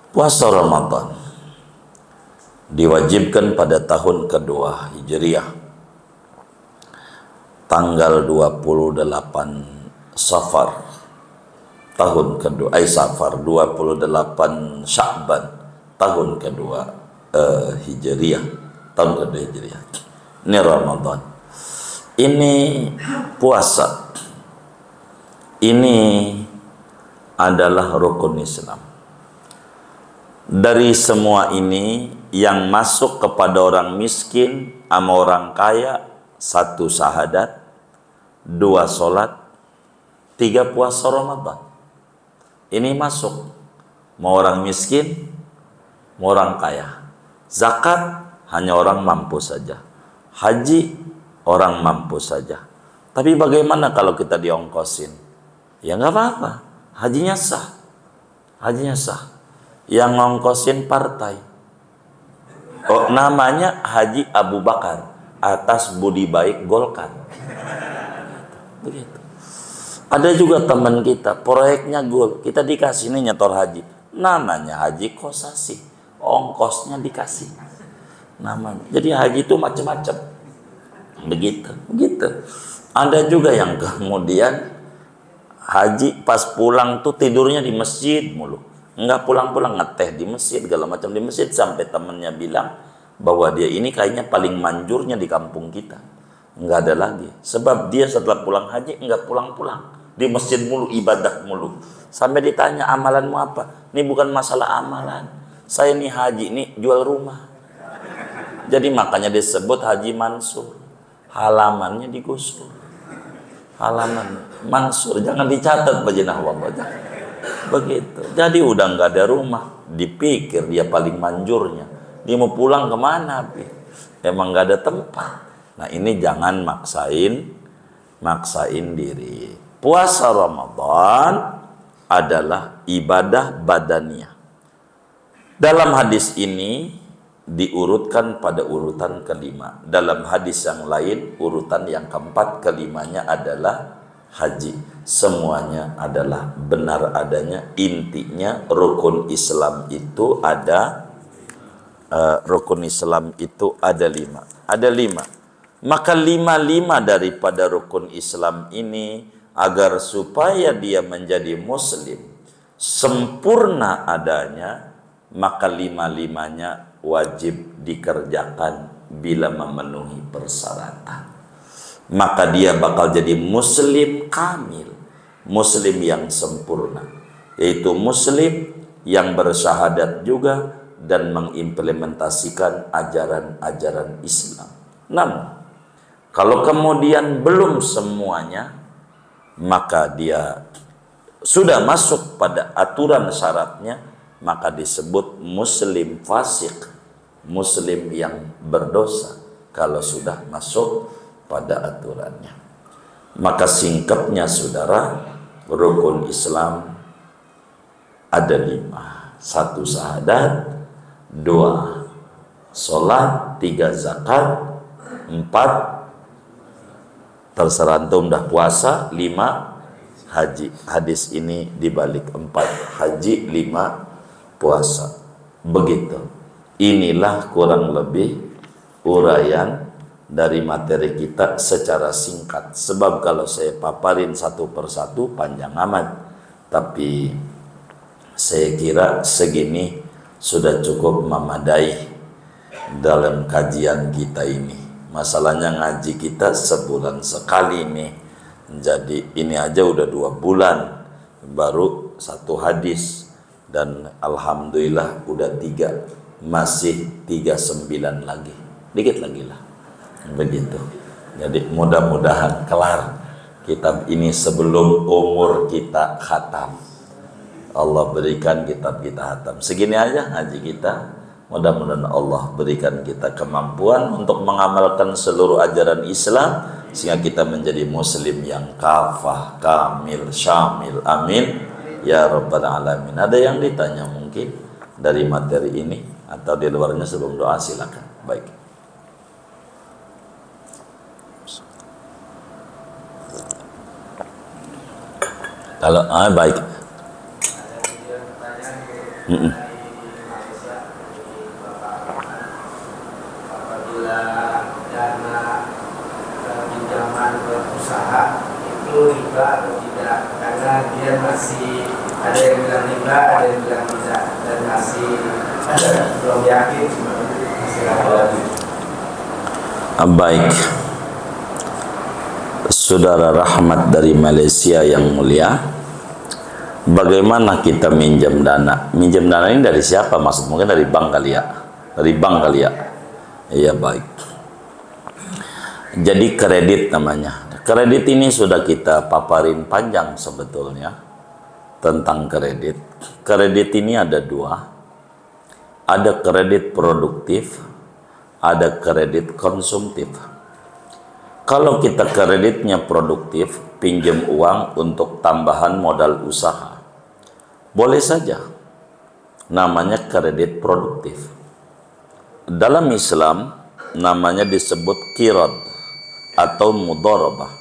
Puasa Ramadan diwajibkan pada tahun kedua Hijriah, tanggal 28 Safar tahun kedua, Safar 28 Sya'ban tahun kedua Hijriah, tahun kedua Hijriah. Ini Ramadan. Ini puasa. Ini adalah rukun Islam. Dari semua ini yang masuk kepada orang miskin sama orang kaya, 1 syahadat, 2 sholat, 3 puasa Ramadan. Ini masuk. Mau orang miskin, mau orang kaya. Zakat hanya orang mampu saja. Haji orang mampu saja. Tapi bagaimana kalau kita diongkosin? Ya nggak apa-apa, hajinya sah. Hajinya sah. Yang ngongkosin partai. Oh, namanya Haji Abu Bakar atas budi baik Golkar. Begitu. Ada juga teman kita, proyeknya Gol, kita dikasih nih nyetor haji. Namanya Haji Kosasi. Ongkosnya dikasih. Namanya. Jadi haji itu macam-macam. Begitu. Ada juga yang kemudian haji pas pulang tuh tidurnya di masjid mulu. Enggak pulang-pulang, ngeteh di masjid, segala macam di masjid, sampai temennya bilang bahwa dia ini kayaknya paling manjurnya di kampung kita. Enggak ada lagi. Sebab dia setelah pulang haji enggak pulang-pulang. Di masjid mulu, ibadah mulu. Sampai ditanya, amalanmu apa? Ini bukan masalah amalan. Saya nih haji nih jual rumah. Jadi makanya disebut Haji Mansur. Halamannya digusur. Halaman Mansur, jangan dicatat bajinah Allah. Begitu. Jadi udah nggak ada rumah. Dipikir dia paling manjurnya. Dia mau pulang kemana? Emang nggak ada tempat. Nah ini jangan maksain diri. Puasa Ramadan adalah ibadah badaniyah. Dalam hadis ini diurutkan pada urutan kelima. Dalam hadis yang lain urutan yang keempat, kelimanya adalah haji. Semuanya adalah benar adanya. Intinya rukun Islam itu ada lima. Ada lima. Maka lima daripada rukun Islam ini, agar supaya dia menjadi muslim sempurna adanya, maka lima-limanya wajib dikerjakan bila memenuhi persyaratan. Maka dia bakal jadi muslim kamil, muslim yang sempurna, yaitu muslim yang bersyahadat juga dan mengimplementasikan ajaran-ajaran Islam. Namun kalau kemudian belum semuanya, maka dia sudah masuk pada aturan syaratnya, maka disebut muslim fasik, muslim yang berdosa kalau sudah masuk pada aturannya. Maka singkatnya saudara, rukun Islam ada 5. 1 syahadat, 2 sholat, 3 zakat, 4 terserah antum dah puasa, 5 haji. Hadis ini dibalik 4 haji, 5 puasa. Begitu. Inilah kurang lebih uraian dari materi kita secara singkat. Sebab kalau saya paparin satu persatu panjang amat. Tapi saya kira segini sudah cukup memadai dalam kajian kita ini. Masalahnya ngaji kita sebulan sekali nih. Jadi ini aja udah 2 bulan baru 1 hadis. Dan alhamdulillah udah 3. Masih 39 lagi. Dikit lagi lah. Begitu. Jadi mudah-mudahan kelar kitab ini sebelum umur kita khatam. Allah berikan kitab kita khatam. Segini aja ngaji kita. Mudah-mudahan Allah berikan kita kemampuan untuk mengamalkan seluruh ajaran Islam sehingga kita menjadi muslim yang kafah, kamil, syamil. Amin ya rabbal alamin. Ada yang ditanya mungkin dari materi ini atau di luarnya sebelum doa, silakan. Baik. Kalau baik. Riba atau tidak, karena dia masih ada yang bilang riba, ada yang bilang tidak, dan masih belum yakin, masih ragu. Baik, saudara rahmat dari Malaysia yang mulia, bagaimana kita minjam dana? Minjam dana ini dari siapa? Maksud mungkin dari bank kali ya? Dari bank kali ya? Iya, baik. Jadi kredit namanya. Kredit ini sudah kita paparin panjang sebetulnya tentang kredit. Kredit ini ada 2. Ada kredit produktif, ada kredit konsumtif. Kalau kita kreditnya produktif, pinjam uang untuk tambahan modal usaha, boleh saja. Namanya kredit produktif. Dalam Islam namanya disebut qirad atau mudharabah,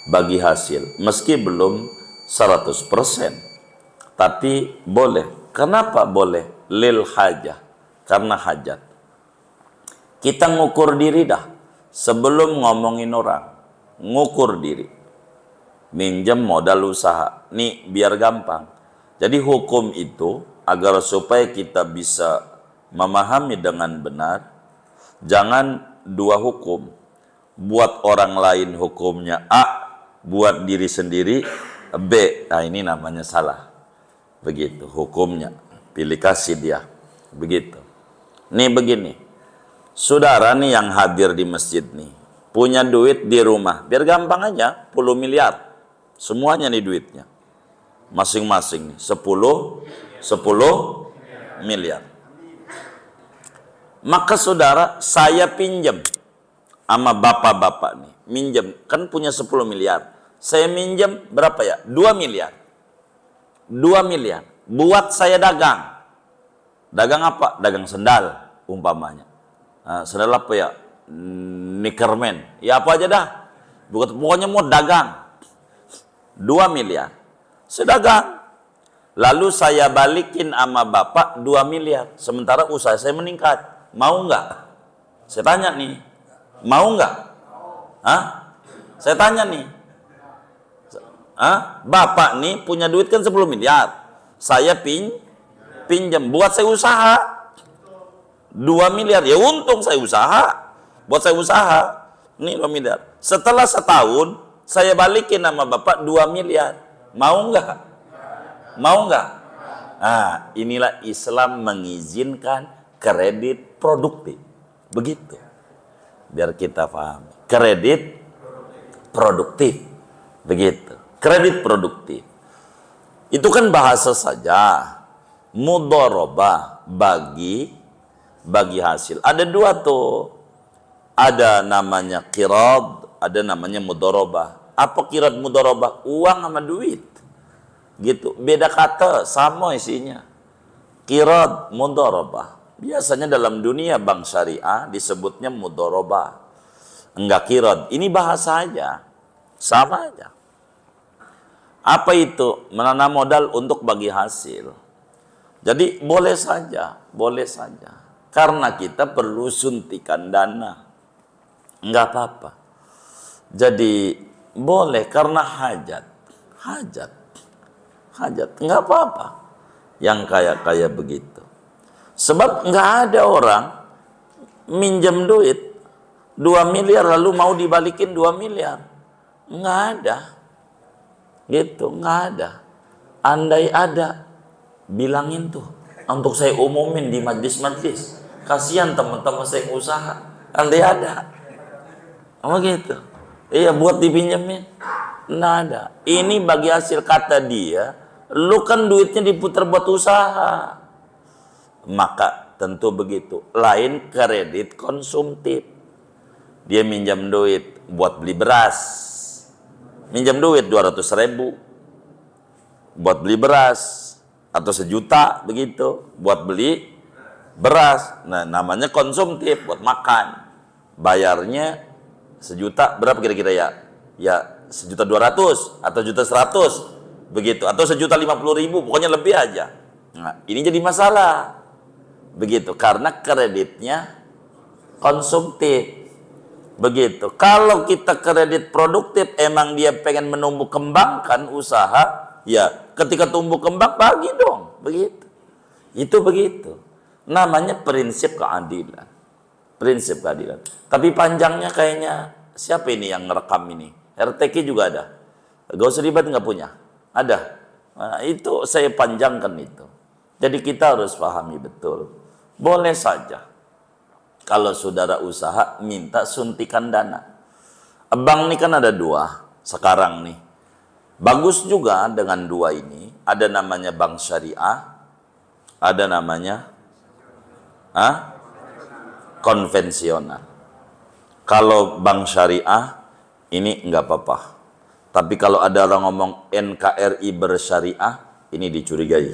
bagi hasil. Meski belum 100%, tapi boleh. Kenapa boleh? Lil hajah, karena hajat. Kita ngukur diri dah sebelum ngomongin orang, ngukur diri. Minjem modal usaha, nih biar gampang. Jadi hukum itu agar supaya kita bisa memahami dengan benar, jangan dua hukum. Buat orang lain hukumnya A, buat diri sendiri B. Nah, ini namanya salah. Begitu hukumnya. Pilih kasih dia. Begitu. Nih begini. Saudara nih yang hadir di masjid nih, punya duit di rumah. Biar gampang aja, 10 miliar. Semuanya nih duitnya. Masing-masing nih, 10 miliar. Maka saudara, saya pinjam sama bapak-bapak nih. Minjem, kan punya 10 miliar. Saya minjem berapa ya? 2 miliar. 2 miliar. Buat saya dagang. Dagang apa? Dagang sendal, umpamanya. Sendal apa ya? Nickerman. Ya apa aja dah. Pokoknya mau dagang. 2 miliar. Sedagang. Lalu saya balikin sama bapak 2 miliar. Sementara usaha saya meningkat. Mau nggak? Saya tanya nih. Mau nggak? Hah? Saya tanya nih. Bapak nih punya duit kan 10 miliar. Saya pinjam. Buat saya usaha. 2 miliar. Ya untung saya usaha. Buat saya usaha. Nih 2 miliar. Setelah setahun, saya balikin sama bapak 2 miliar. Mau nggak? Mau nggak? Nah, inilah Islam mengizinkan kredit produktif. Begitu. Biar kita paham. Kredit produktif. Begitu. Kredit produktif. Itu kan bahasa saja. Mudharabah, bagi hasil. Ada dua tuh. Ada namanya qirad, ada namanya mudharabah. Apa qirad mudharabah? Uang sama duit. Gitu. Beda kata, sama isinya. Qirad, mudharabah. Biasanya dalam dunia bank syariah disebutnya mudharabah. Enggak qirad. Ini bahasa aja. Sama aja. Apa itu? Menanam modal untuk bagi hasil. Jadi boleh saja, boleh saja. Karena kita perlu suntikan dana. Enggak apa-apa. Jadi boleh karena hajat. Enggak apa-apa. Yang kayak begitu. Sebab enggak ada orang minjem duit 2 miliar lalu mau dibalikin 2 miliar. Enggak ada. Gitu, enggak ada. Andai ada, bilangin tuh. Untuk saya umumin di majlis-majlis. Kasihan teman-teman saya yang usaha. Andai ada. Oh gitu. Iya, buat dipinjemin. Nggak ada. Ini bagi hasil, kata dia. Lu kan duitnya diputar buat usaha. Maka tentu begitu. Lain kredit konsumtif. Dia minjam duit buat beli beras. Minjam duit 200.000 buat beli beras. Atau 1 juta begitu. Buat beli beras. Nah, namanya konsumtif, buat makan. Bayarnya 1 juta berapa kira-kira ya? Ya 1.200.000 atau 1.100.000 begitu, atau 1.050.000, pokoknya lebih aja. Nah, ini jadi masalah. Begitu, karena kreditnya konsumtif. Begitu. Kalau kita kredit produktif, emang dia pengen menumbuh kembangkan usaha, ya ketika tumbuh kembang bagi dong. Begitu. Itu begitu. Namanya prinsip keadilan. Prinsip keadilan. Tapi panjangnya kayaknya siapa ini yang ngerekam ini? RTK juga ada. Gak usah ribet, nggak punya. Ada. Nah, itu saya panjangkan itu. Jadi kita harus pahami betul. Boleh saja kalau saudara usaha minta suntikan dana. Bank ini kan ada 2 sekarang nih. Bagus juga dengan 2 ini. Ada namanya bank syariah. Ada namanya konvensional. Kalau bank syariah ini nggak apa-apa. Tapi kalau ada orang ngomong NKRI bersyariah, ini dicurigai.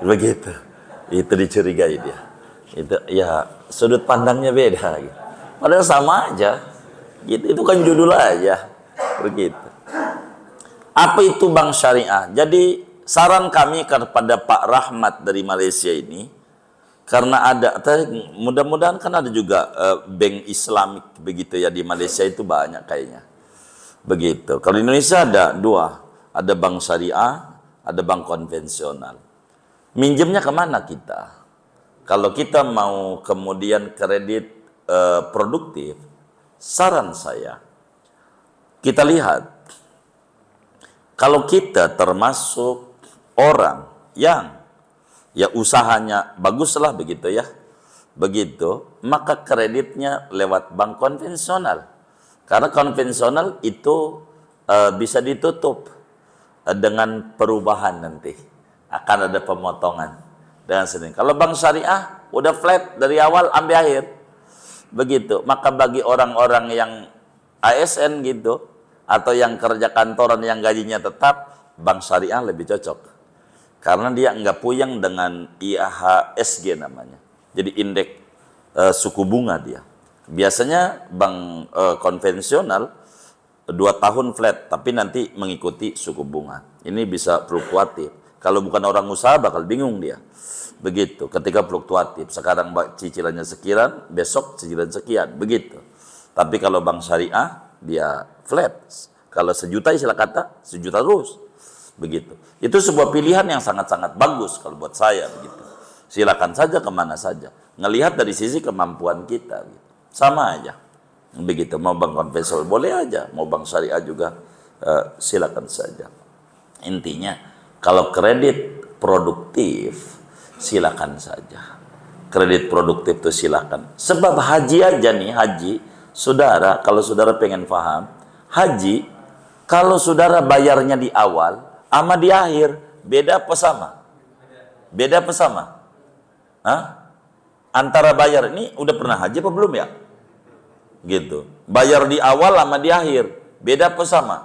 Begitu. Itu dicurigai dia. Itu ya sudut pandangnya beda gitu. Padahal sama aja. Gitu, itu kan judul aja. Begitu. Apa itu bank syariah? Jadi saran kami kepada Pak Rahmat dari Malaysia ini, karena ada, mudah-mudahan kan ada juga bank Islamik begitu ya di Malaysia itu banyak kayaknya. Begitu. Kalau di Indonesia ada dua, ada bank syariah, ada bank konvensional. Minjemnya kemana kita? Kalau kita mau kemudian kredit produktif, saran saya, kita lihat, kalau kita termasuk orang yang ya usahanya baguslah begitu ya, begitu, maka kreditnya lewat bank konvensional. Karena konvensional itu bisa ditutup dengan perubahan nanti. Akan ada pemotongan dengan sendiri. Kalau bank syariah udah flat dari awal sampai akhir. Begitu. Maka bagi orang-orang yang ASN gitu atau yang kerja kantoran yang gajinya tetap, bank syariah lebih cocok. Karena dia nggak puyeng dengan IHSG namanya. Jadi indeks suku bunga dia. Biasanya bank konvensional 2 tahun flat, tapi nanti mengikuti suku bunga. Ini bisa fluktuatif. Kalau bukan orang usaha bakal bingung dia. Begitu, ketika fluktuatif. Sekarang cicilannya sekian, besok cicilan sekian. Begitu. Tapi kalau bank syariah, dia flat. Kalau 1 juta istilah kata, 1 juta terus. Begitu. Itu sebuah pilihan yang sangat-sangat bagus kalau buat saya. Begitu. Silakan saja kemana saja. Ngelihat dari sisi kemampuan kita. Gitu. Sama aja. Begitu. Mau bank konvensional boleh aja. Mau bank syariah juga silakan saja. Intinya, kalau kredit produktif, silakan saja. Kredit produktif itu silakan. Sebab haji aja nih, haji, saudara, kalau saudara pengen paham, haji, kalau saudara bayarnya di awal, sama di akhir, beda apa sama? Beda apa sama? Hah? Antara bayar ini, udah pernah haji apa belum ya? Gitu. Bayar di awal sama di akhir, beda apa sama?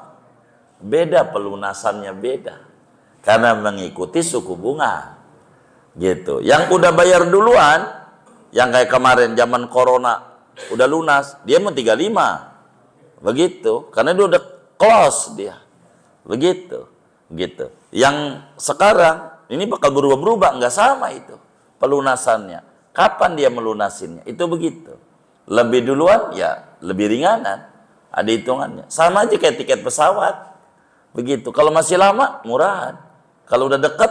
Beda, pelunasannya beda. Karena mengikuti suku bunga. Gitu. Yang udah bayar duluan, yang kayak kemarin zaman corona udah lunas, dia mau 35. Begitu. Karena dia udah close dia. Begitu. Gitu. Yang sekarang ini bakal berubah-berubah, nggak sama itu pelunasannya. Kapan dia melunasinnya? Itu begitu. Lebih duluan ya lebih ringanan. Ada hitungannya. Sama aja kayak tiket pesawat. Begitu. Kalau masih lama murahan. Kalau udah dekat,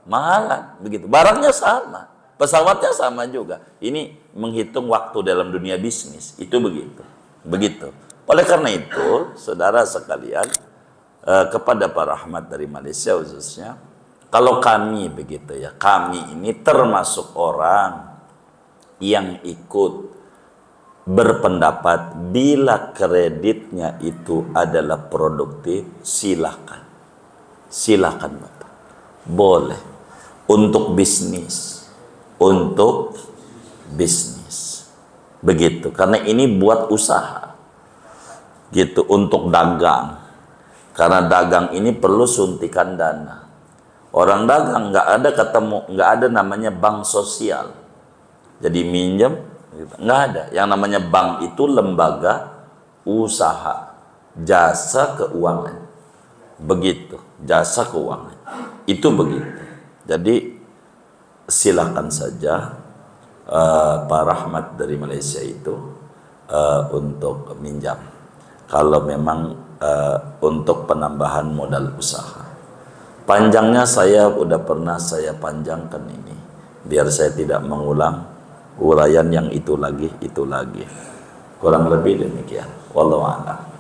mahalan. Begitu. Barangnya sama. Pesawatnya sama juga. Ini menghitung waktu dalam dunia bisnis. Itu begitu. Begitu. Oleh karena itu, saudara sekalian, kepada Pak Rahmat dari Malaysia khususnya, kalau kami begitu ya, kami ini termasuk orang yang ikut berpendapat bila kreditnya itu adalah produktif, silakan. Silakan Bapak. Boleh. Untuk bisnis. Untuk bisnis. Begitu. Karena ini buat usaha. Gitu. Untuk dagang. Karena dagang ini perlu suntikan dana. Orang dagang nggak ada ketemu, nggak ada namanya bank sosial. Jadi minjem, nggak ada. Yang namanya bank itu lembaga usaha. Jasa keuangan. Begitu. Jasa keuangan itu begitu. Jadi silakan saja Pak Rahmat dari Malaysia itu untuk minjam kalau memang untuk penambahan modal usaha. Panjangnya saya udah pernah saya panjangkan ini biar saya tidak mengulang uraian yang itu lagi kurang lebih demikian. Wallahu a'lam.